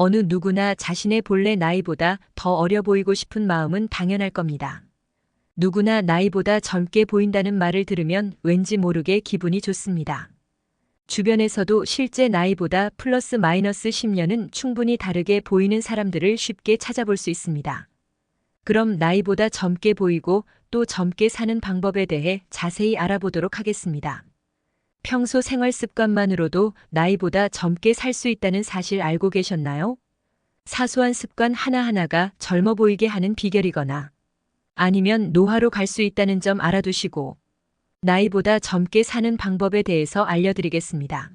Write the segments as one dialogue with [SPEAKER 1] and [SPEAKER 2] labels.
[SPEAKER 1] 어느 누구나 자신의 본래 나이보다 더 어려 보이고 싶은 마음은 당연할 겁니다. 누구나 나이보다 젊게 보인다는 말을 들으면 왠지 모르게 기분이 좋습니다. 주변에서도 실제 나이보다 플러스 마이너스 10년은 충분히 다르게 보이는 사람들을 쉽게 찾아볼 수 있습니다. 그럼 나이보다 젊게 보이고 또 젊게 사는 방법에 대해 자세히 알아보도록 하겠습니다. 평소 생활 습관만으로도 나이보다 젊게 살 수 있다는 사실 알고 계셨나요? 사소한 습관 하나하나가 젊어 보이게 하는 비결이거나 아니면 노화로 갈 수 있다는 점 알아두시고 나이보다 젊게 사는 방법에 대해서 알려드리겠습니다.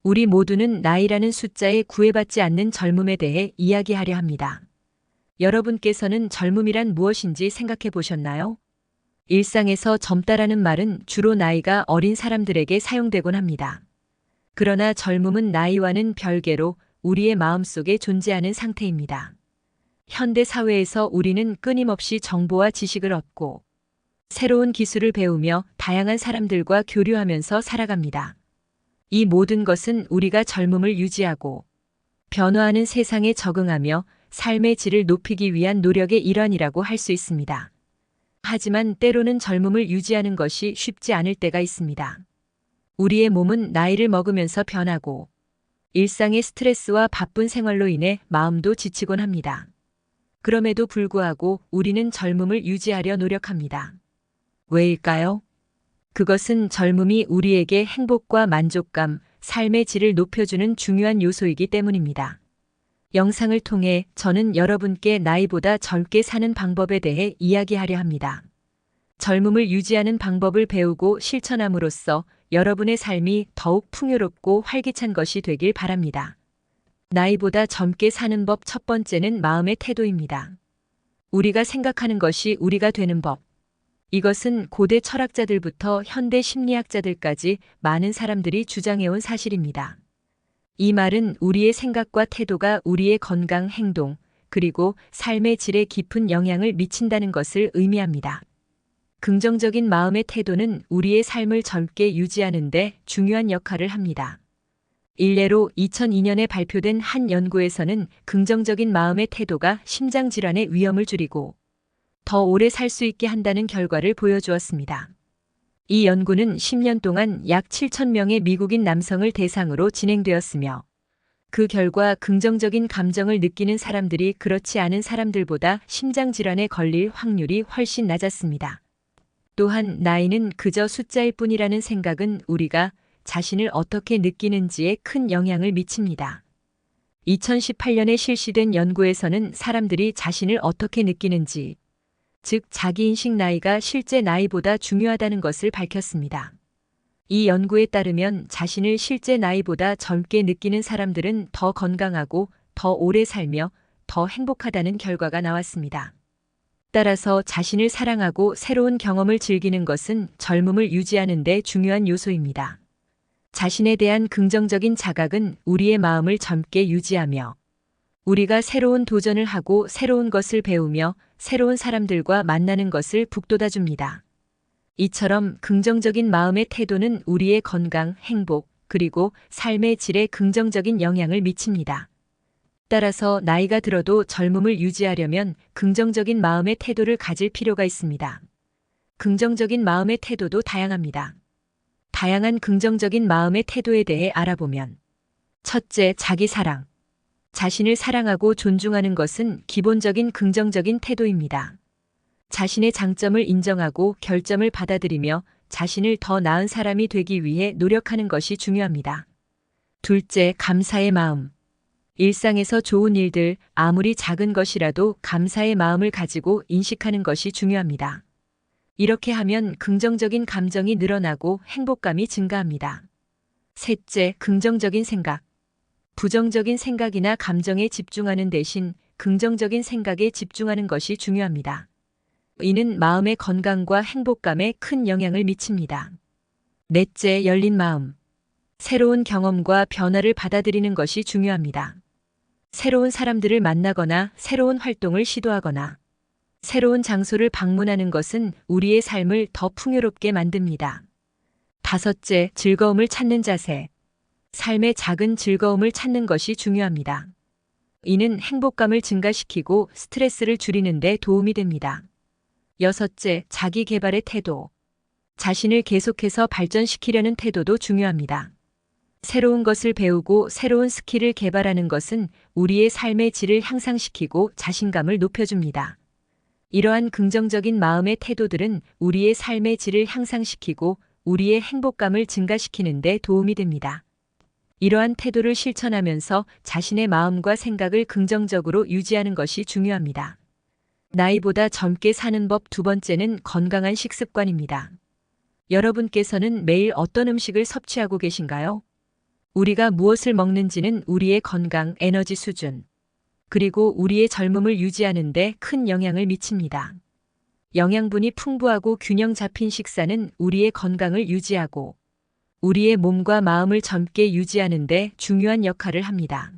[SPEAKER 1] 우리 모두는 나이라는 숫자에 구애받지 않는 젊음에 대해 이야기하려 합니다. 여러분께서는 젊음이란 무엇인지 생각해 보셨나요? 일상에서 젊다라는 말은 주로 나이가 어린 사람들에게 사용되곤 합니다. 그러나 젊음은 나이와는 별개로 우리의 마음속에 존재하는 상태입니다. 현대 사회에서 우리는 끊임없이 정보와 지식을 얻고 새로운 기술을 배우며 다양한 사람들과 교류하면서 살아갑니다. 이 모든 것은 우리가 젊음을 유지하고 변화하는 세상에 적응하며 삶의 질을 높이기 위한 노력의 일환이라고 할 수 있습니다. 하지만 때로는 젊음을 유지하는 것이 쉽지 않을 때가 있습니다. 우리의 몸은 나이를 먹으면서 변하고 일상의 스트레스와 바쁜 생활로 인해 마음도 지치곤 합니다. 그럼에도 불구하고 우리는 젊음을 유지하려 노력합니다. 왜일까요? 그것은 젊음이 우리에게 행복과 만족감, 삶의 질을 높여주는 중요한 요소이기 때문입니다. 영상을 통해 저는 여러분께 나이보다 젊게 사는 방법에 대해 이야기하려 합니다. 젊음을 유지하는 방법을 배우고 실천함으로써 여러분의 삶이 더욱 풍요롭고 활기찬 것이 되길 바랍니다. 나이보다 젊게 사는 법 첫 번째는 마음의 태도입니다. 우리가 생각하는 것이 우리가 되는 법. 이것은 고대 철학자들부터 현대 심리학자들까지 많은 사람들이 주장해온 사실입니다. 이 말은 우리의 생각과 태도가 우리의 건강, 행동, 그리고 삶의 질에 깊은 영향을 미친다는 것을 의미합니다. 긍정적인 마음의 태도는 우리의 삶을 젊게 유지하는 데 중요한 역할을 합니다. 일례로 2002년에 발표된 한 연구에서는 긍정적인 마음의 태도가 심장질환의 위험을 줄이고 더 오래 살 수 있게 한다는 결과를 보여주었습니다. 이 연구는 10년 동안 약 7,000명의 미국인 남성을 대상으로 진행되었으며 그 결과 긍정적인 감정을 느끼는 사람들이 그렇지 않은 사람들보다 심장질환에 걸릴 확률이 훨씬 낮았습니다. 또한 나이는 그저 숫자일 뿐이라는 생각은 우리가 자신을 어떻게 느끼는지에 큰 영향을 미칩니다. 2018년에 실시된 연구에서는 사람들이 자신을 어떻게 느끼는지, 즉 자기인식 나이가 실제 나이보다 중요하다는 것을 밝혔습니다. 이 연구에 따르면 자신을 실제 나이보다 젊게 느끼는 사람들은 더 건강하고 더 오래 살며 더 행복하다는 결과가 나왔습니다. 따라서 자신을 사랑하고 새로운 경험을 즐기는 것은 젊음을 유지하는 데 중요한 요소입니다. 자신에 대한 긍정적인 자각은 우리의 마음을 젊게 유지하며 우리가 새로운 도전을 하고 새로운 것을 배우며 새로운 사람들과 만나는 것을 북돋아줍니다. 이처럼 긍정적인 마음의 태도는 우리의 건강, 행복, 그리고 삶의 질에 긍정적인 영향을 미칩니다. 따라서 나이가 들어도 젊음을 유지하려면 긍정적인 마음의 태도를 가질 필요가 있습니다. 긍정적인 마음의 태도도 다양합니다. 다양한 긍정적인 마음의 태도에 대해 알아보면 첫째, 자기 사랑. 자신을 사랑하고 존중하는 것은 기본적인 긍정적인 태도입니다. 자신의 장점을 인정하고 결점을 받아들이며 자신을 더 나은 사람이 되기 위해 노력하는 것이 중요합니다. 둘째, 감사의 마음. 일상에서 좋은 일들, 아무리 작은 것이라도 감사의 마음을 가지고 인식하는 것이 중요합니다. 이렇게 하면 긍정적인 감정이 늘어나고 행복감이 증가합니다. 셋째, 긍정적인 생각. 부정적인 생각이나 감정에 집중하는 대신 긍정적인 생각에 집중하는 것이 중요합니다. 이는 마음의 건강과 행복감에 큰 영향을 미칩니다. 넷째, 열린 마음. 새로운 경험과 변화를 받아들이는 것이 중요합니다. 새로운 사람들을 만나거나 새로운 활동을 시도하거나 새로운 장소를 방문하는 것은 우리의 삶을 더 풍요롭게 만듭니다. 다섯째, 즐거움을 찾는 자세. 삶의 작은 즐거움을 찾는 것이 중요합니다. 이는 행복감을 증가시키고 스트레스를 줄이는 데 도움이 됩니다. 여섯째, 자기 개발의 태도. 자신을 계속해서 발전시키려는 태도도 중요합니다. 새로운 것을 배우고 새로운 스킬을 개발하는 것은 우리의 삶의 질을 향상시키고 자신감을 높여줍니다. 이러한 긍정적인 마음의 태도들은 우리의 삶의 질을 향상시키고 우리의 행복감을 증가시키는 데 도움이 됩니다. 이러한 태도를 실천하면서 자신의 마음과 생각을 긍정적으로 유지하는 것이 중요합니다. 나이보다 젊게 사는 법 두 번째는 건강한 식습관입니다. 여러분께서는 매일 어떤 음식을 섭취하고 계신가요? 우리가 무엇을 먹는지는 우리의 건강, 에너지 수준, 그리고 우리의 젊음을 유지하는 데 큰 영향을 미칩니다. 영양분이 풍부하고 균형 잡힌 식사는 우리의 건강을 유지하고 우리의 몸과 마음을 젊게 유지하는 데 중요한 역할을 합니다.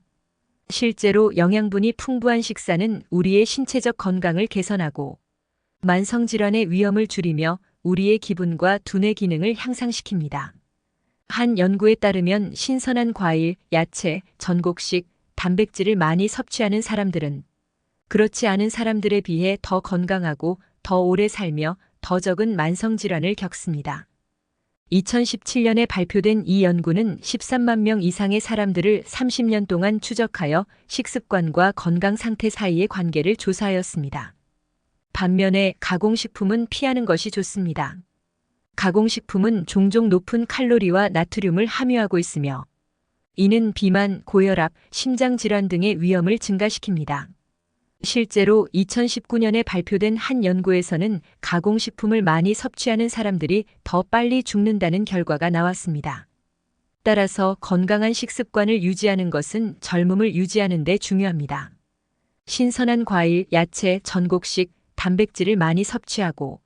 [SPEAKER 1] 실제로 영양분이 풍부한 식사는 우리의 신체적 건강을 개선하고 만성질환의 위험을 줄이며 우리의 기분과 두뇌 기능을 향상시킵니다. 한 연구에 따르면 신선한 과일, 야채, 전곡식, 단백질을 많이 섭취하는 사람들은 그렇지 않은 사람들에 비해 더 건강하고 더 오래 살며 더 적은 만성질환을 겪습니다. 2017년에 발표된 이 연구는 13만 명 이상의 사람들을 30년 동안 추적하여 식습관과 건강 상태 사이의 관계를 조사하였습니다. 반면에 가공식품은 피하는 것이 좋습니다. 가공식품은 종종 높은 칼로리와 나트륨을 함유하고 있으며 이는 비만, 고혈압, 심장질환 등의 위험을 증가시킵니다. 실제로 2019년에 발표된 한 연구에서는 가공식품을 많이 섭취하는 사람들이 더 빨리 죽는다는 결과가 나왔습니다. 따라서 건강한 식습관을 유지하는 것은 젊음을 유지하는 데 중요합니다. 신선한 과일, 야채, 전곡식, 단백질을 많이 섭취하고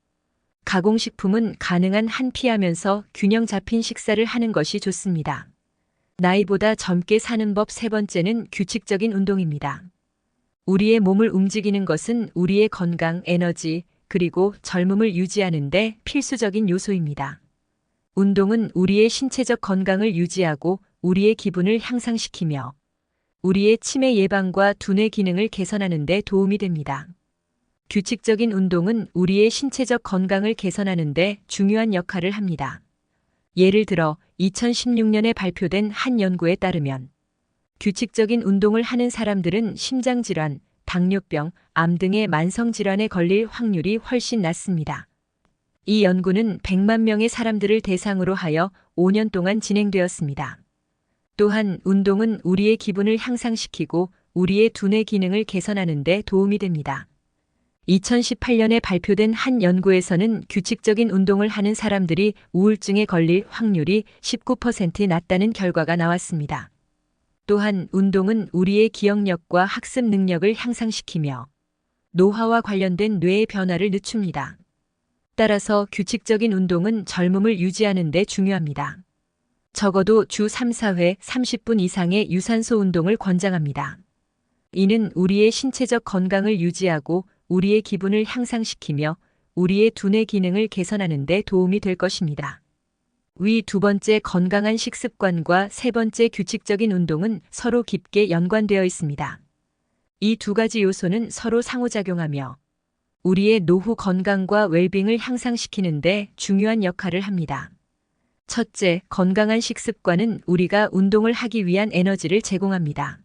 [SPEAKER 1] 가공식품은 가능한 한 피하면서 균형 잡힌 식사를 하는 것이 좋습니다. 나이보다 젊게 사는 법 세 번째는 규칙적인 운동입니다. 우리의 몸을 움직이는 것은 우리의 건강, 에너지, 그리고 젊음을 유지하는 데 필수적인 요소입니다. 운동은 우리의 신체적 건강을 유지하고 우리의 기분을 향상시키며 우리의 치매 예방과 두뇌 기능을 개선하는 데 도움이 됩니다. 규칙적인 운동은 우리의 신체적 건강을 개선하는 데 중요한 역할을 합니다. 예를 들어 2016년에 발표된 한 연구에 따르면 규칙적인 운동을 하는 사람들은 심장질환, 당뇨병, 암 등의 만성질환에 걸릴 확률이 훨씬 낮습니다. 이 연구는 100만 명의 사람들을 대상으로 하여 5년 동안 진행되었습니다. 또한 운동은 우리의 기분을 향상시키고 우리의 두뇌 기능을 개선하는 데 도움이 됩니다. 2018년에 발표된 한 연구에서는 규칙적인 운동을 하는 사람들이 우울증에 걸릴 확률이 19% 낮다는 결과가 나왔습니다. 또한 운동은 우리의 기억력과 학습 능력을 향상시키며 노화와 관련된 뇌의 변화를 늦춥니다. 따라서 규칙적인 운동은 젊음을 유지하는 데 중요합니다. 적어도 주 3, 4회 30분 이상의 유산소 운동을 권장합니다. 이는 우리의 신체적 건강을 유지하고 우리의 기분을 향상시키며 우리의 두뇌 기능을 개선하는 데 도움이 될 것입니다. 위 두 번째 건강한 식습관과 세 번째 규칙적인 운동은 서로 깊게 연관되어 있습니다. 이 두 가지 요소는 서로 상호작용하며 우리의 노후 건강과 웰빙을 향상시키는 데 중요한 역할을 합니다. 첫째, 건강한 식습관은 우리가 운동을 하기 위한 에너지를 제공합니다.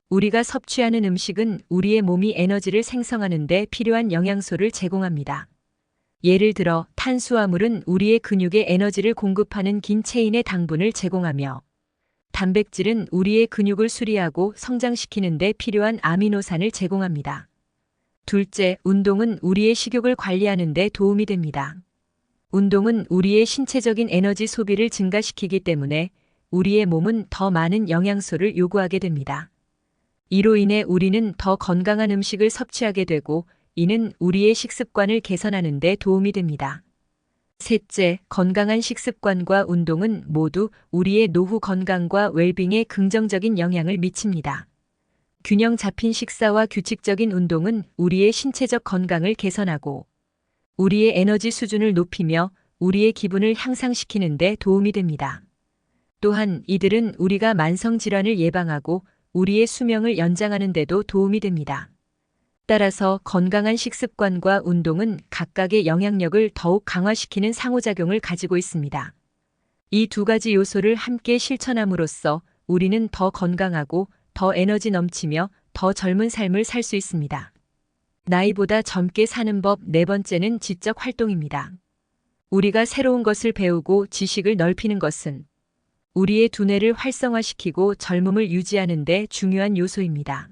[SPEAKER 1] 우리가 섭취하는 음식은 우리의 몸이 에너지를 생성하는 데 필요한 영양소를 제공합니다. 예를 들어 탄수화물은 우리의 근육에 에너지를 공급하는 긴 체인의 당분을 제공하며 단백질은 우리의 근육을 수리하고 성장시키는 데 필요한 아미노산을 제공합니다. 둘째, 운동은 우리의 식욕을 관리하는 데 도움이 됩니다. 운동은 우리의 신체적인 에너지 소비를 증가시키기 때문에 우리의 몸은 더 많은 영양소를 요구하게 됩니다. 이로 인해 우리는 더 건강한 음식을 섭취하게 되고 이는 우리의 식습관을 개선하는 데 도움이 됩니다. 셋째, 건강한 식습관과 운동은 모두 우리의 노후 건강과 웰빙에 긍정적인 영향을 미칩니다. 균형 잡힌 식사와 규칙적인 운동은 우리의 신체적 건강을 개선하고 우리의 에너지 수준을 높이며 우리의 기분을 향상시키는 데 도움이 됩니다. 또한 이들은 우리가 만성질환을 예방하고 우리의 수명을 연장하는 데도 도움이 됩니다. 따라서 건강한 식습관과 운동은 각각의 영향력을 더욱 강화시키는 상호작용을 가지고 있습니다. 이 두 가지 요소를 함께 실천함으로써 우리는 더 건강하고 더 에너지 넘치며 더 젊은 삶을 살 수 있습니다. 나이보다 젊게 사는 법 네 번째는 지적 활동입니다. 우리가 새로운 것을 배우고 지식을 넓히는 것은 우리의 두뇌를 활성화시키고 젊음을 유지하는 데 중요한 요소입니다.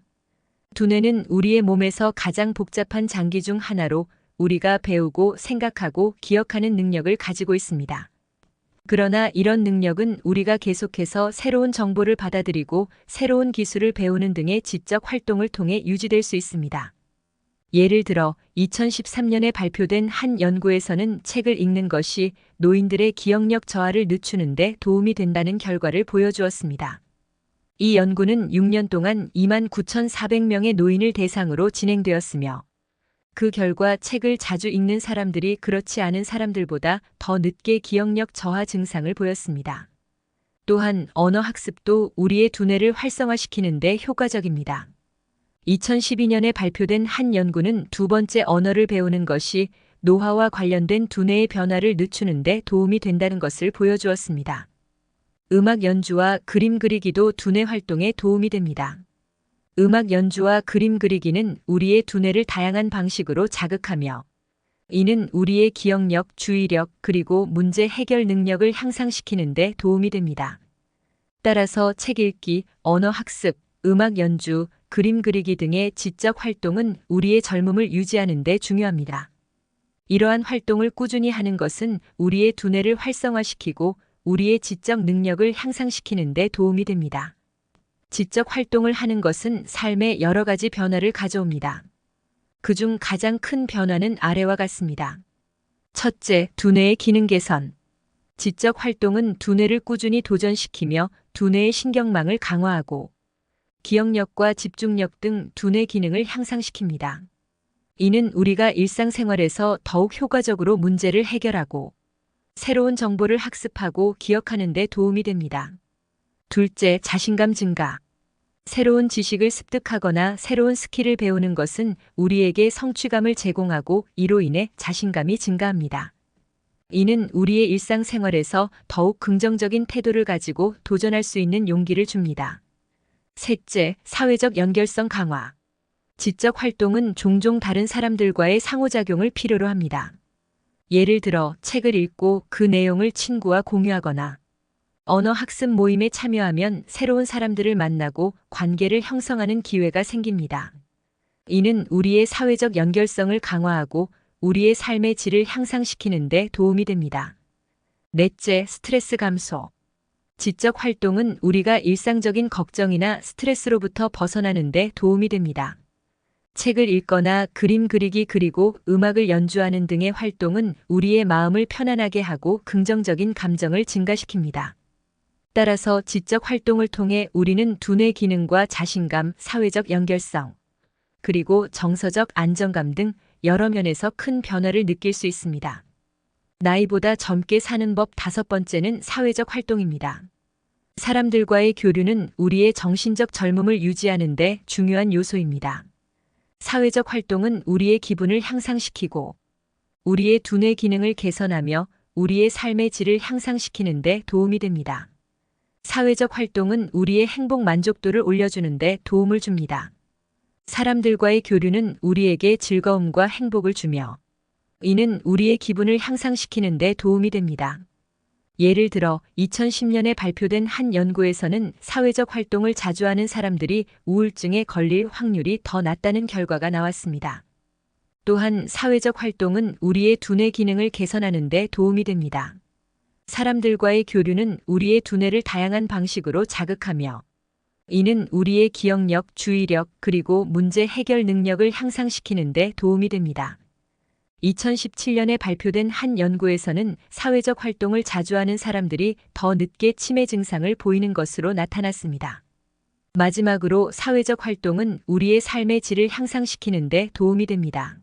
[SPEAKER 1] 두뇌는 우리의 몸에서 가장 복잡한 장기 중 하나로 우리가 배우고 생각하고 기억하는 능력을 가지고 있습니다. 그러나 이런 능력은 우리가 계속해서 새로운 정보를 받아들이고 새로운 기술을 배우는 등의 지적 활동을 통해 유지될 수 있습니다. 예를 들어 2013년에 발표된 한 연구에서는 책을 읽는 것이 노인들의 기억력 저하를 늦추는 데 도움이 된다는 결과를 보여주었습니다. 이 연구는 6년 동안 29,400명의 노인을 대상으로 진행되었으며 그 결과 책을 자주 읽는 사람들이 그렇지 않은 사람들보다 더 늦게 기억력 저하 증상을 보였습니다. 또한 언어 학습도 우리의 두뇌를 활성화시키는 데 효과적입니다. 2012년에 발표된 한 연구는 두 번째 언어를 배우는 것이 노화와 관련된 두뇌의 변화를 늦추는 데 도움이 된다는 것을 보여주었습니다. 음악 연주와 그림 그리기도 두뇌 활동에 도움이 됩니다. 음악 연주와 그림 그리기는 우리의 두뇌를 다양한 방식으로 자극하며 이는 우리의 기억력, 주의력, 그리고 문제 해결 능력을 향상시키는 데 도움이 됩니다. 따라서 책 읽기, 언어 학습, 음악 연주, 그림 그리기 등의 지적 활동은 우리의 젊음을 유지하는 데 중요합니다. 이러한 활동을 꾸준히 하는 것은 우리의 두뇌를 활성화시키고 우리의 지적 능력을 향상시키는 데 도움이 됩니다. 지적 활동을 하는 것은 삶에 여러 가지 변화를 가져옵니다. 그중 가장 큰 변화는 아래와 같습니다. 첫째, 두뇌의 기능 개선. 지적 활동은 두뇌를 꾸준히 도전시키며 두뇌의 신경망을 강화하고 기억력과 집중력 등 두뇌 기능을 향상시킵니다. 이는 우리가 일상생활에서 더욱 효과적으로 문제를 해결하고 새로운 정보를 학습하고 기억하는 데 도움이 됩니다. 둘째, 자신감 증가. 새로운 지식을 습득하거나 새로운 스킬을 배우는 것은 우리에게 성취감을 제공하고 이로 인해 자신감이 증가합니다. 이는 우리의 일상생활에서 더욱 긍정적인 태도를 가지고 도전할 수 있는 용기를 줍니다. 셋째, 사회적 연결성 강화. 지적 활동은 종종 다른 사람들과의 상호작용을 필요로 합니다. 예를 들어 책을 읽고 그 내용을 친구와 공유하거나 언어 학습 모임에 참여하면 새로운 사람들을 만나고 관계를 형성하는 기회가 생깁니다. 이는 우리의 사회적 연결성을 강화하고 우리의 삶의 질을 향상시키는 데 도움이 됩니다. 넷째, 스트레스 감소. 지적 활동은 우리가 일상적인 걱정이나 스트레스로부터 벗어나는 데 도움이 됩니다. 책을 읽거나 그림 그리기 그리고 음악을 연주하는 등의 활동은 우리의 마음을 편안하게 하고 긍정적인 감정을 증가시킵니다. 따라서 지적 활동을 통해 우리는 두뇌 기능과 자신감, 사회적 연결성, 그리고 정서적 안정감 등 여러 면에서 큰 변화를 느낄 수 있습니다. 나이보다 젊게 사는 법 다섯 번째는 사회적 활동입니다. 사람들과의 교류는 우리의 정신적 젊음을 유지하는 데 중요한 요소입니다. 사회적 활동은 우리의 기분을 향상시키고 우리의 두뇌 기능을 개선하며 우리의 삶의 질을 향상시키는 데 도움이 됩니다. 사회적 활동은 우리의 행복 만족도를 올려주는 데 도움을 줍니다. 사람들과의 교류는 우리에게 즐거움과 행복을 주며 이는 우리의 기분을 향상시키는 데 도움이 됩니다. 예를 들어 2010년에 발표된 한 연구에서는 사회적 활동을 자주 하는 사람들이 우울증에 걸릴 확률이 더 낮다는 결과가 나왔습니다. 또한 사회적 활동은 우리의 두뇌 기능을 개선하는 데 도움이 됩니다. 사람들과의 교류는 우리의 두뇌를 다양한 방식으로 자극하며 이는 우리의 기억력, 주의력, 그리고 문제 해결 능력을 향상시키는 데 도움이 됩니다. 2017년에 발표된 한 연구에서는 사회적 활동을 자주 하는 사람들이 더 늦게 치매 증상을 보이는 것으로 나타났습니다. 마지막으로 사회적 활동은 우리의 삶의 질을 향상시키는 데 도움이 됩니다.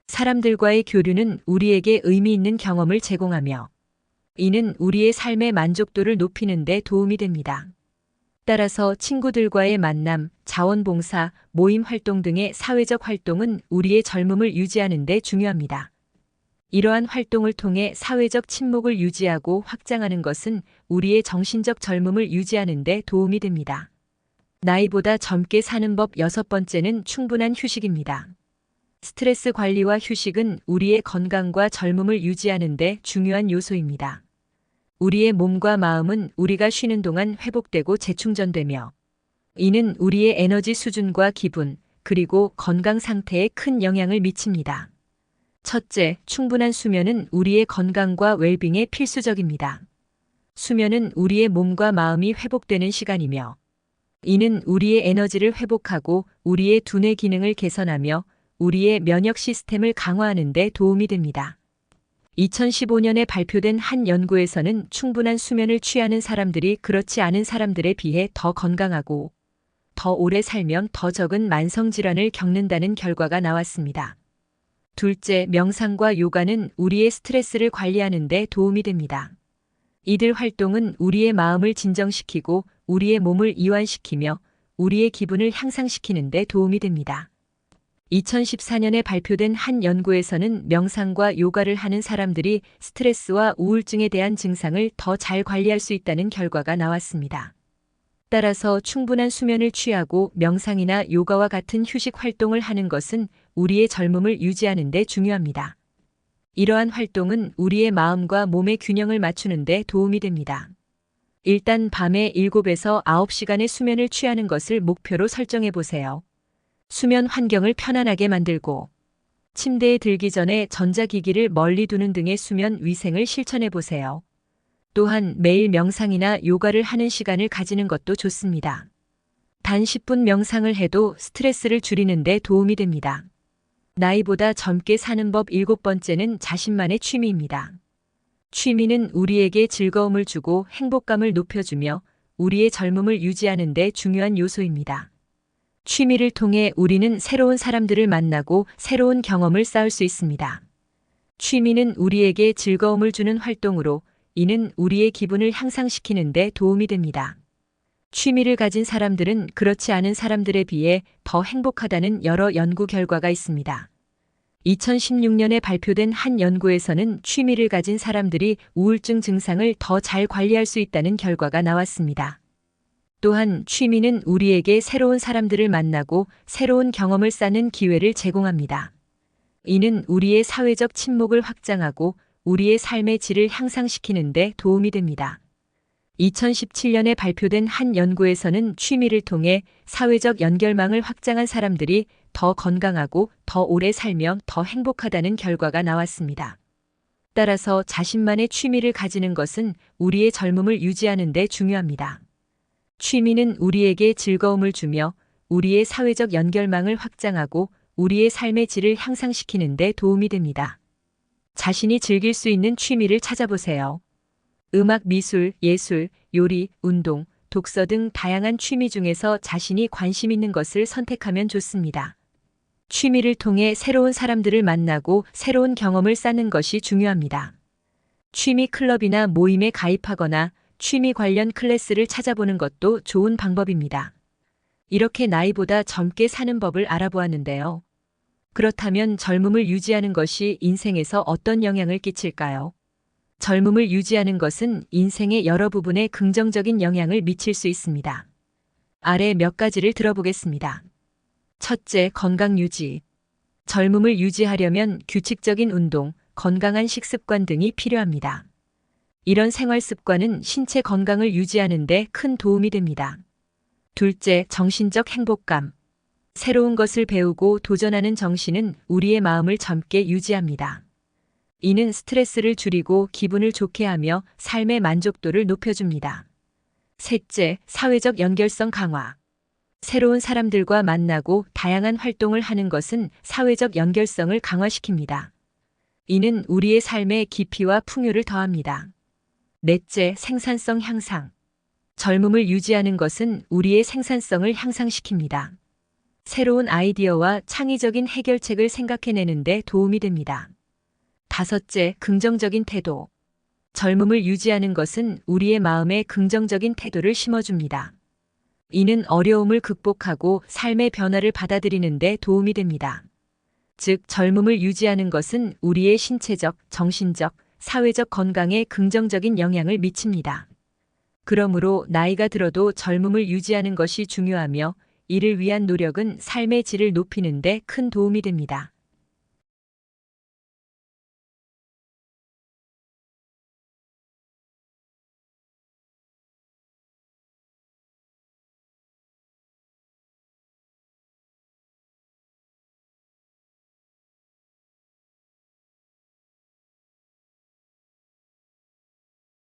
[SPEAKER 1] 사람들과의 교류는 우리에게 의미 있는 경험을 제공하며 이는 우리의 삶의 만족도를 높이는 데 도움이 됩니다. 따라서 친구들과의 만남, 자원봉사, 모임 활동 등의 사회적 활동은 우리의 젊음을 유지하는 데 중요합니다. 이러한 활동을 통해 사회적 친목을 유지하고 확장하는 것은 우리의 정신적 젊음을 유지하는 데 도움이 됩니다. 나이보다 젊게 사는 법 6번째는 충분한 휴식입니다. 스트레스 관리와 휴식은 우리의 건강과 젊음을 유지하는 데 중요한 요소입니다. 우리의 몸과 마음은 우리가 쉬는 동안 회복되고 재충전되며 이는 우리의 에너지 수준과 기분, 그리고 건강 상태에 큰 영향을 미칩니다. 첫째, 충분한 수면은 우리의 건강과 웰빙에 필수적입니다. 수면은 우리의 몸과 마음이 회복되는 시간이며 이는 우리의 에너지를 회복하고 우리의 두뇌 기능을 개선하며 우리의 면역 시스템을 강화하는 데 도움이 됩니다. 2015년에 발표된 한 연구에서는 충분한 수면을 취하는 사람들이 그렇지 않은 사람들에 비해 더 건강하고 더 오래 살면 더 적은 만성질환을 겪는다는 결과가 나왔습니다. 둘째, 명상과 요가는 우리의 스트레스를 관리하는 데 도움이 됩니다. 이들 활동은 우리의 마음을 진정시키고 우리의 몸을 이완시키며 우리의 기분을 향상시키는 데 도움이 됩니다. 2014년에 발표된 한 연구에서는 명상과 요가를 하는 사람들이 스트레스와 우울증에 대한 증상을 더 잘 관리할 수 있다는 결과가 나왔습니다. 따라서 충분한 수면을 취하고 명상이나 요가와 같은 휴식 활동을 하는 것은 우리의 젊음을 유지하는 데 중요합니다. 이러한 활동은 우리의 마음과 몸의 균형을 맞추는 데 도움이 됩니다. 일단 밤에 7에서 9시간의 수면을 취하는 것을 목표로 설정해 보세요. 수면 환경을 편안하게 만들고 침대에 들기 전에 전자기기를 멀리 두는 등의 수면 위생을 실천해 보세요. 또한 매일 명상이나 요가를 하는 시간을 가지는 것도 좋습니다. 단 10분 명상을 해도 스트레스를 줄이는 데 도움이 됩니다. 나이보다 젊게 사는 법 7번째는 자신만의 취미입니다. 취미는 우리에게 즐거움을 주고 행복감을 높여주며 우리의 젊음을 유지하는 데 중요한 요소입니다. 취미를 통해 우리는 새로운 사람들을 만나고 새로운 경험을 쌓을 수 있습니다. 취미는 우리에게 즐거움을 주는 활동으로 이는 우리의 기분을 향상시키는 데 도움이 됩니다. 취미를 가진 사람들은 그렇지 않은 사람들에 비해 더 행복하다는 여러 연구 결과가 있습니다. 2016년에 발표된 한 연구에서는 취미를 가진 사람들이 우울증 증상을 더 잘 관리할 수 있다는 결과가 나왔습니다. 또한 취미는 우리에게 새로운 사람들을 만나고 새로운 경험을 쌓는 기회를 제공합니다. 이는 우리의 사회적 친목을 확장하고 우리의 삶의 질을 향상시키는 데 도움이 됩니다. 2017년에 발표된 한 연구에서는 취미를 통해 사회적 연결망을 확장한 사람들이 더 건강하고 더 오래 살며 더 행복하다는 결과가 나왔습니다. 따라서 자신만의 취미를 가지는 것은 우리의 젊음을 유지하는 데 중요합니다. 취미는 우리에게 즐거움을 주며 우리의 사회적 연결망을 확장하고 우리의 삶의 질을 향상시키는 데 도움이 됩니다. 자신이 즐길 수 있는 취미를 찾아보세요. 음악, 미술, 예술, 요리, 운동, 독서 등 다양한 취미 중에서 자신이 관심 있는 것을 선택하면 좋습니다. 취미를 통해 새로운 사람들을 만나고 새로운 경험을 쌓는 것이 중요합니다. 취미 클럽이나 모임에 가입하거나 취미 관련 클래스를 찾아보는 것도 좋은 방법입니다. 이렇게 나이보다 젊게 사는 법을 알아보았는데요. 그렇다면 젊음을 유지하는 것이 인생에서 어떤 영향을 끼칠까요? 젊음을 유지하는 것은 인생의 여러 부분에 긍정적인 영향을 미칠 수 있습니다. 아래 몇 가지를 들어보겠습니다. 첫째, 건강 유지. 젊음을 유지하려면 규칙적인 운동, 건강한 식습관 등이 필요합니다. 이런 생활 습관은 신체 건강을 유지하는 데 큰 도움이 됩니다. 둘째, 정신적 행복감. 새로운 것을 배우고 도전하는 정신은 우리의 마음을 젊게 유지합니다. 이는 스트레스를 줄이고 기분을 좋게 하며 삶의 만족도를 높여줍니다. 셋째, 사회적 연결성 강화. 새로운 사람들과 만나고 다양한 활동을 하는 것은 사회적 연결성을 강화시킵니다. 이는 우리의 삶의 깊이와 풍요를 더합니다. 넷째, 생산성 향상. 젊음을 유지하는 것은 우리의 생산성을 향상시킵니다. 새로운 아이디어와 창의적인 해결책을 생각해내는 데 도움이 됩니다. 다섯째, 긍정적인 태도. 젊음을 유지하는 것은 우리의 마음에 긍정적인 태도를 심어줍니다. 이는 어려움을 극복하고 삶의 변화를 받아들이는 데 도움이 됩니다. 즉, 젊음을 유지하는 것은 우리의 신체적, 정신적, 사회적 건강에 긍정적인 영향을 미칩니다. 그러므로 나이가 들어도 젊음을 유지하는 것이 중요하며 이를 위한 노력은 삶의 질을 높이는 데 큰 도움이 됩니다.